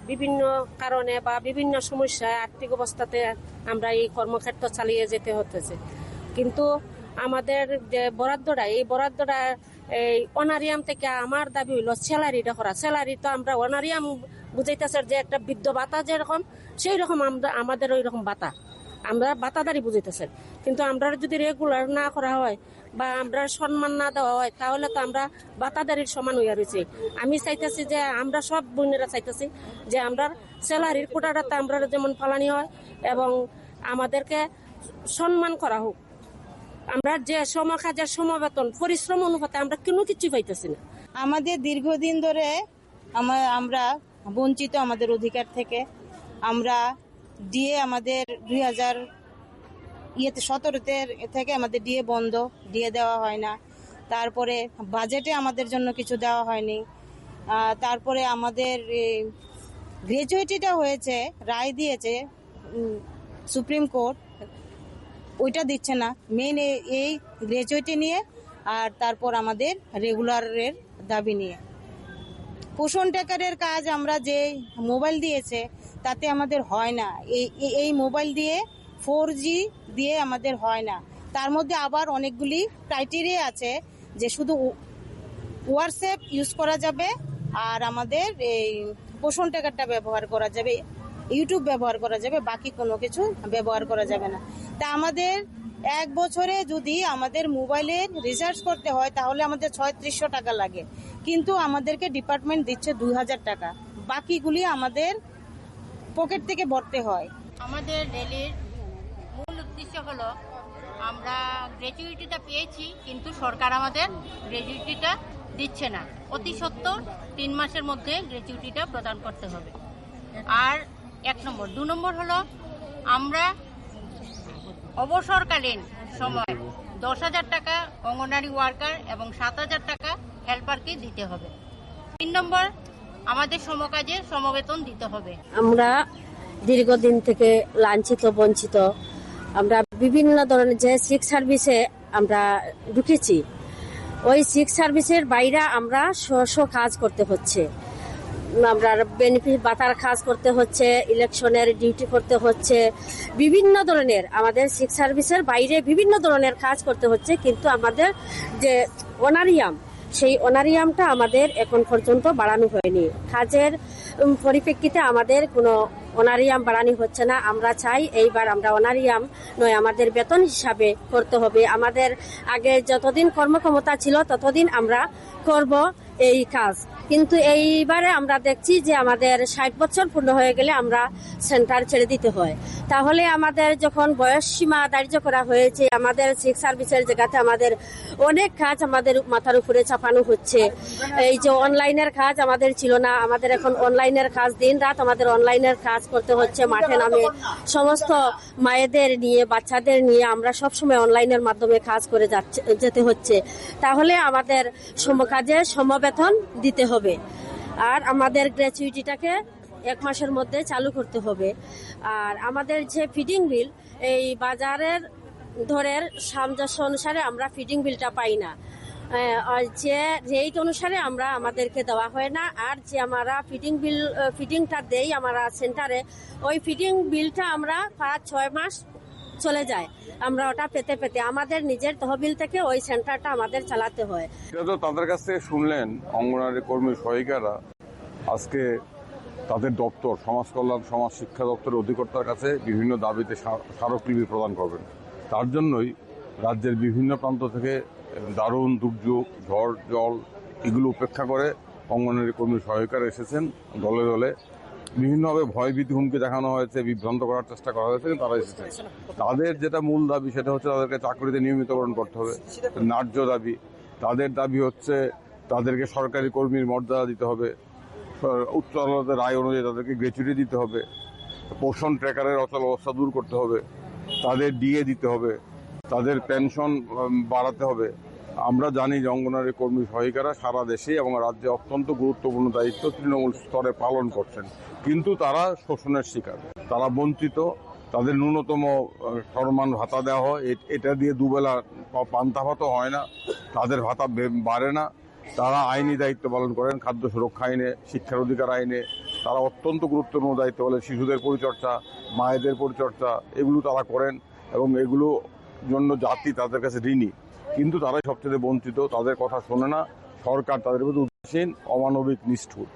বিভিন্ন কারণে বা বিভিন্ন সমস্যায় আর্থিক অবস্থাতে আমরা এই কর্মক্ষেত্র চালিয়ে যেতে হতেছে, কিন্তু আমাদের যে বরাদ্দটা এই বরাদ্দটা এই অনারিয়াম থেকে আমার দাবি হইল স্যালারিটা করা। স্যালারি তো আমরা অনারিয়াম বুঝাইতেছে যে একটা বৃদ্ধ ভাতা যেরকম সেই রকম আমরা আমাদের ওই রকম ভাতা আমরা ভাতাদারি বুঝাইতেছে, কিন্তু আমরা যদি রেগুলার না করা হয় বা আমরা সম্মান না দেওয়া হয় তাহলে তো আমরা ভাতাদারির সমান হইয়া রয়েছি। আমি চাইতেছি যে আমরা সব বোনেরা চাইতেছি যে আমরা স্যালারির কোটাটাতে আমরা যেমন ফালানি হয় এবং আমাদেরকে সম্মান করা হোক। আমরা যে কাজের সমবেতন পরিশ্রম অনুপাতে আমরা কোনো কিছু পাইতেছি না। আমাদের দীর্ঘদিন ধরে আমরা বঞ্চিত আমাদের অধিকার থেকে। আমরা ডিএ আমাদের 2017 থেকে আমাদের ডিএ বন্ধ, ডিএ দেওয়া হয় না। তারপরে বাজেটে আমাদের জন্য কিছু দেওয়া হয়নি। তারপরে আমাদের গ্র্যাচুইটিটা হয়েছে, রায় দিয়েছে সুপ্রিম কোর্ট, ওইটা দিচ্ছে না। মেইন এই গ্র্যাচুইটি নিয়ে আর তারপর আমাদের রেগুলারের দাবি নিয়ে। পোষণ ট্র্যাকারের কাজ আমরা যে মোবাইল দিয়েছে তাতে আমাদের হয় না। এই মোবাইল দিয়ে 4G দিয়ে আমাদের হয় না। তার মধ্যে আবার অনেকগুলি ক্রাইটেরিয়া আছে যে শুধু হোয়াটসঅ্যাপ ইউজ করা যাবে আর আমাদের এই পোষণ ট্র্যাকারটা ব্যবহার করা যাবে, ইউটিউব ব্যবহার করা যাবে, বাকি কোনো কিছু ব্যবহার করা যাবে না। তা আমাদের 1 বছরে যদি আমাদের মোবাইলের রিচার্জ করতে হয় তাহলে আমাদের 3600 টাকা লাগে, কিন্তু আমাদেরকে ডিপার্টমেন্ট দিচ্ছে 2000 টাকা। বাকিগুলি আমাদের পকেট থেকে ভরতে হয়। আমাদের রেলের মূল উদ্দেশ্য হলো আমরা গ্র্যাচুইটিটা পেয়েছি, কিন্তু সরকার আমাদের গ্র্যাচুইটিটা দিচ্ছে না। অতি সত্বর 3 মাসের মধ্যে গ্র্যাচুইটিটা প্রদান করতে হবে। আর 1 নম্বর। 2 নম্বর হলো আমরা অবসরকালীন সময় 10,000 টাকা অঙ্গনওয়াড়ি ওয়ার্কার এবং 7,000 টাকা হেল্পারকে দিতে হবে। 3 নম্বর, আমাদের সমকাজে সমবেতন দিতে হবে। আমরা দীর্ঘদিন থেকে লাঞ্ছিত বঞ্চিত। আমরা বিভিন্ন ধরনের যে সিক সার্ভিসে আমরা ঢুকেছি, ওই সিক সার্ভিসের বাইরে আমরা কাজ করতে হচ্ছে। আমরা বেনিফিট ভাতার কাজ করতে হচ্ছে, ইলেকশনের ডিউটি করতে হচ্ছে, বিভিন্ন ধরনের আমাদের সিক সার্ভিসের বাইরে বিভিন্ন ধরনের কাজ করতে হচ্ছে, কিন্তু আমাদের যে অনারিয়াম সেই অনারিয়ামটা আমাদের এখন পর্যন্ত বাড়ানো হয়নি। কাজের পরিপ্রেক্ষিতে আমাদের কোনো অনারিয়াম বাড়ানো হচ্ছে না। আমরা চাই এইবার আমরা অনারিয়াম নয়, আমাদের বেতন হিসাবে করতে হবে। আমাদের আগে যতদিন কর্মক্ষমতা ছিল ততদিন আমরা করব এই কাজ, কিন্তু এইবারে আমরা দেখছি যে আমাদের 60 বছর পূর্ণ হয়ে গেলে আমরা সেন্টার ছেড়ে দিতে হয়। তাহলে আমাদের যখন বয়স সীমা ধার্য করা হয়েছে, আমাদের সিক সার্ভিসের জায়গাতে আমাদের অনেক কাজ আমাদের মাথার উপরে চাপানো হচ্ছে। এই যে অনলাইনের কাজ আমাদের ছিল না, আমাদের এখন অনলাইনের কাজ, দিন রাত আমাদের অনলাইনের কাজ করতে হচ্ছে। মাঠে নামে সমস্ত মায়েদের নিয়ে, বাচ্চাদের নিয়ে আমরা সবসময় অনলাইনের মাধ্যমে কাজ করে যেতে হচ্ছে। তাহলে আমাদের কাজে সমবেতন দিতে হবে আর আমাদের গ্র্যাচুইটিটাকে 1 মাসের মধ্যে চালু করতে হবে। আর আমাদের যে ফিডিং বিল, এই বাজারের দরের সামঞ্জস্য অনুসারে আমরা ফিডিং বিলটা পাই না। যে রেট অনুসারে আমরা আমাদেরকে দেওয়া হয় না। আর যে আমরা ফিডিংটা দেই আমরা সেন্টারে, ওই ফিডিং বিলটা আমরা 5-6 মাস চলে যায়। আমরা ওটা পেতে পেতে আমাদের নিজের তহবিল থেকে ওই সেন্টারটা আমাদের চালাতে হয়। এটা তো তাদের কাছ থেকে শুনলেন, অঙ্গনওয়াড়ি কর্মী সহায়িকারা আজকে তাদের দপ্তর, সমাজ কল্যাণ সমাজ শিক্ষা দপ্তরের অধিকর্তার কাছে বিভিন্ন দাবিতে স্মারকলিপি প্রদান করবেন। তার জন্যই রাজ্যের বিভিন্ন প্রান্ত থেকে দারুণ দুর্যোগ, ঝড় জল এগুলো উপেক্ষা করে অঙ্গনওয়াড়ি কর্মী সহায়িকারা এসেছেন দলে দলে। বিভিন্নভাবে ভয়ভীতি হুমকি দেখানো হয়েছে, বিভ্রান্ত করার চেষ্টা করা হয়েছে, কিন্তু তারা এসেছে। তাদের যেটা মূল দাবি সেটা হচ্ছে তাদেরকে চাকরিতে নিয়মিতকরণ করতে হবে, ন্যায্য দাবি। তাদের দাবি হচ্ছে তাদেরকে সরকারি কর্মীর মর্যাদা দিতে হবে, উচ্চ আদালতের রায় অনুযায়ী তাদেরকে গ্র্যাচুইটি দিতে হবে, পোষণ ট্র্যাকারের অচল অবস্থা দূর করতে হবে, তাদের ডিএ দিতে হবে, তাদের পেনশন বাড়াতে হবে। আমরা জানি যে অঙ্গনওয়াড়ি কর্মী সহায়িকারা সারা দেশে এবং রাজ্যে অত্যন্ত গুরুত্বপূর্ণ দায়িত্ব তৃণমূল স্তরে পালন করছেন, কিন্তু তারা শোষণের শিকার, তারা বঞ্চিত, তাদের ন্যূনতম সম্মান ভাতা দেওয়া হয়, এটা দিয়ে দুবেলা পান্তা ভাতও হয় না, তাদের ভাতা বাড়ে না। তারা আইনি দায়িত্ব পালন করেন, খাদ্য সুরক্ষা আইনে, শিক্ষার অধিকার আইনে তারা অত্যন্ত গুরুত্বপূর্ণ দায়িত্ব বলে শিশুদের পরিচর্যা, মায়েদের পরিচর্যা এগুলো তারা করেন এবং এগুলো জন্য জাতি তাদের কাছে ঋণী। কিন্তু তারাই সবচেয়ে বঞ্চিত, তাদের কথা শোনে না সরকার, তাদের প্রতি উদাসীন, অমানবিক, নিষ্ঠুর।